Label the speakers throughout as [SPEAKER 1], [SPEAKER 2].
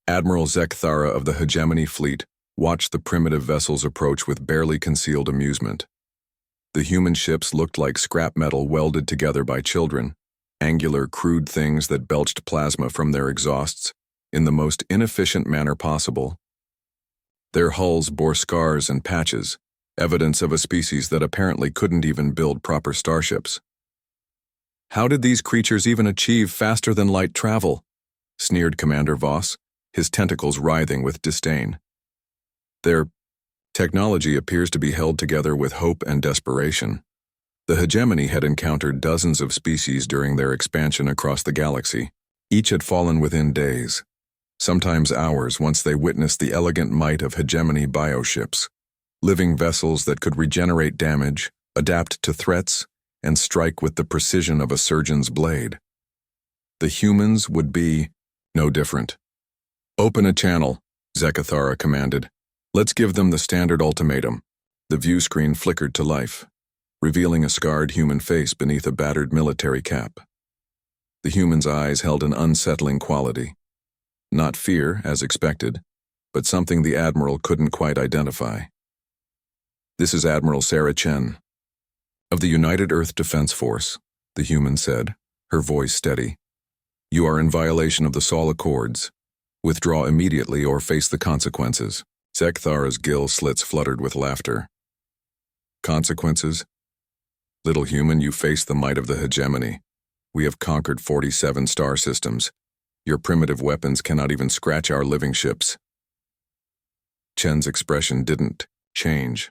[SPEAKER 1] Admiral Zekthara of the Hegemony Fleet watched the primitive vessels approach with barely concealed amusement. The human ships looked like scrap metal welded together by children, angular, crude things that belched plasma from their exhausts in the most inefficient manner possible. Their hulls bore scars and patches, evidence of a species that apparently couldn't even build proper starships. "How did these creatures even achieve faster-than-light travel?" sneered Commander Voss, his tentacles writhing with disdain. "Their technology appears to be held together with hope and desperation." The Hegemony had encountered dozens of species during their expansion across the galaxy. Each had fallen within days, sometimes hours, once they witnessed the elegant might of Hegemony bioships, living vessels that could regenerate damage, adapt to threats, and strike with the precision of a surgeon's blade. The humans would be no different. "Open a channel," Zekthara commanded. "Let's give them the standard ultimatum." The view screen flickered to life, revealing a scarred human face beneath a battered military cap. The human's eyes held an unsettling quality. Not fear, as expected, but something the Admiral couldn't quite identify. "This is Admiral Sarah Chen of the United Earth Defense Force," the human said, her voice steady. "You are in violation of the Sol Accords. Withdraw immediately or face the consequences." Zekthara's gill slits fluttered with laughter. "Consequences? Little human, you face the might of the Hegemony. We have conquered 47 star systems. Your primitive weapons cannot even scratch our living ships." Chen's expression didn't change.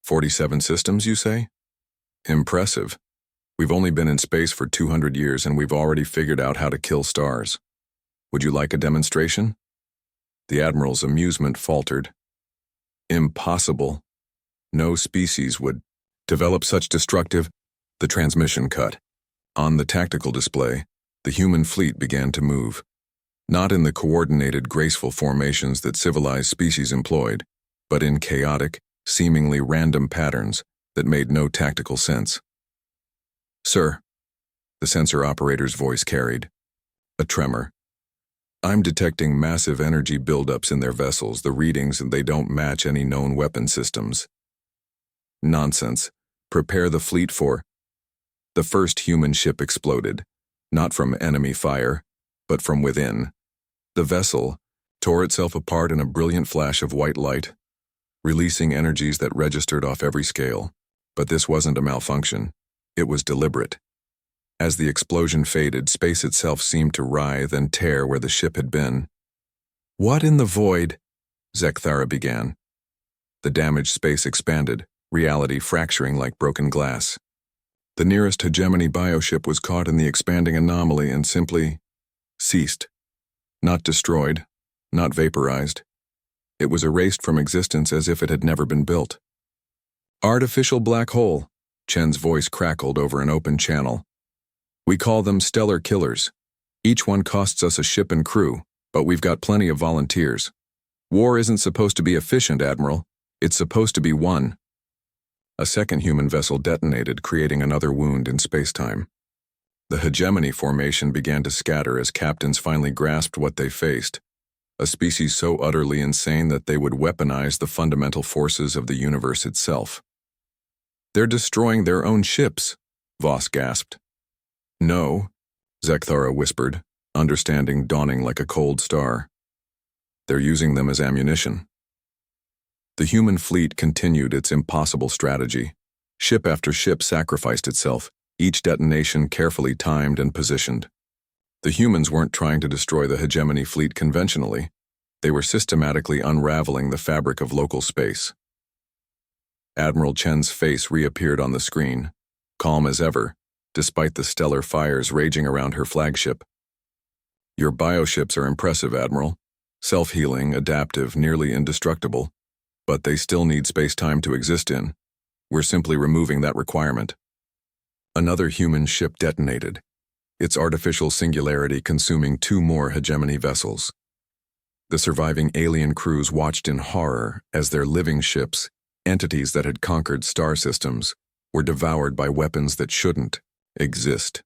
[SPEAKER 1] 47 systems, you say? Impressive. We've only been in space for 200 years and we've already figured out how to kill stars. Would you like a demonstration? The Admiral's amusement faltered. Impossible. No species would develop such destructive. The transmission cut. On the tactical display, the human fleet began to move. Not in the coordinated, graceful formations that civilized species employed, but in chaotic, seemingly random patterns that made no tactical sense. "Sir," the sensor operator's voice carried a tremor. "I'm detecting massive energy buildups in their vessels. The readings, and they don't match any known weapon systems." "Nonsense. Prepare the fleet for..." The first human ship exploded, not from enemy fire, but from within. The vessel tore itself apart in a brilliant flash of white light, releasing energies that registered off every scale. But this wasn't a malfunction. It was deliberate. As the explosion faded, space itself seemed to writhe and tear where the ship had been. "What in the void?" Zekthara began. The damaged space expanded, reality fracturing like broken glass. The nearest Hegemony bioship was caught in the expanding anomaly and simply ceased. Not destroyed, not vaporized. It was erased from existence as if it had never been built. "Artificial black hole," Chen's voice crackled over an open channel. "We call them stellar killers. Each one costs us a ship and crew, but we've got plenty of volunteers. War isn't supposed to be efficient, Admiral. It's supposed to be won." A second human vessel detonated, creating another wound in space-time. The Hegemony formation began to scatter as captains finally grasped what they faced. A species so utterly insane that they would weaponize the fundamental forces of the universe itself. "They're destroying their own ships," Voss gasped. "No," Zekthara whispered, understanding dawning like a cold star. "They're using them as ammunition." The human fleet continued its impossible strategy. Ship after ship sacrificed itself, each detonation carefully timed and positioned. The humans weren't trying to destroy the Hegemony fleet conventionally. They were systematically unraveling the fabric of local space. Admiral Chen's face reappeared on the screen, calm as ever, despite the stellar fires raging around her flagship. "Your bioships are impressive, Admiral. Self-healing, adaptive, nearly indestructible. But they still need space-time to exist in. We're simply removing that requirement." Another human ship detonated, its artificial singularity consuming 2 more Hegemony vessels. The surviving alien crews watched in horror as their living ships, entities that had conquered star systems, were devoured by weapons that shouldn't exist.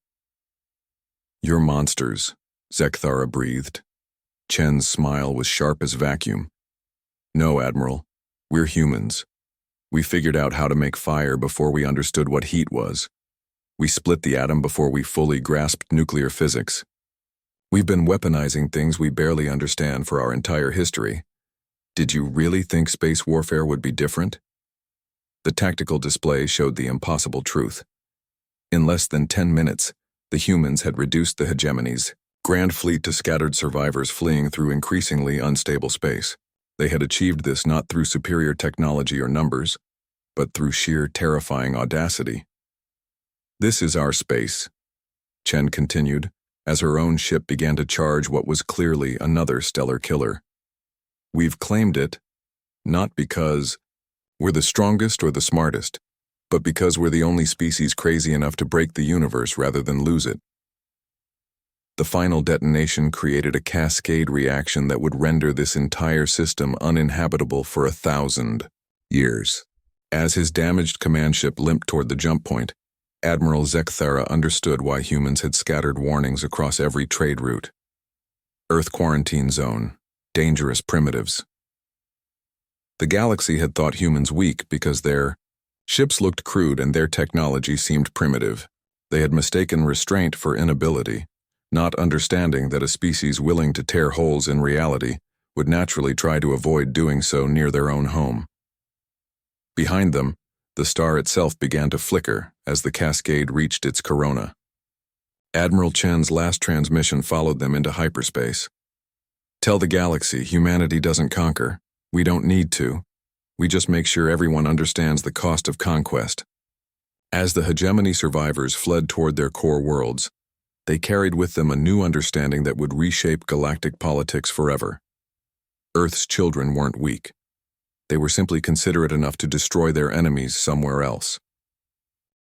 [SPEAKER 1] "You're monsters," Zekthara breathed. Chen's smile was sharp as vacuum. No, Admiral. We're humans. We figured out how to make fire before we understood what heat was. We split the atom before we fully grasped nuclear physics. We've been weaponizing things we barely understand for our entire history. Did you really think space warfare would be different? The tactical display showed the impossible truth. In less than 10 minutes, the humans had reduced the hegemony's grand fleet to scattered survivors fleeing through increasingly unstable space. They had achieved this not through superior technology or numbers, but through sheer terrifying audacity. This is our space, Chen continued, as her own ship began to charge what was clearly another stellar killer. We've claimed it, not because we're the strongest or the smartest, but because we're the only species crazy enough to break the universe rather than lose it. The final detonation created a cascade reaction that would render this entire system uninhabitable for 1,000 years. As his damaged command ship limped toward the jump point, Admiral Zekthara understood why humans had scattered warnings across every trade route. Earth quarantine zone, dangerous primitives. The galaxy had thought humans weak because their ships looked crude and their technology seemed primitive. They had mistaken restraint for inability, not understanding that a species willing to tear holes in reality would naturally try to avoid doing so near their own home. Behind them, the star itself began to flicker as the cascade reached its corona. Admiral Chen's last transmission followed them into hyperspace. Tell the galaxy humanity doesn't conquer. We don't need to. We just make sure everyone understands the cost of conquest. As the hegemony survivors fled toward their core worlds, they carried with them a new understanding that would reshape galactic politics forever. Earth's children weren't weak. They were simply considerate enough to destroy their enemies somewhere else.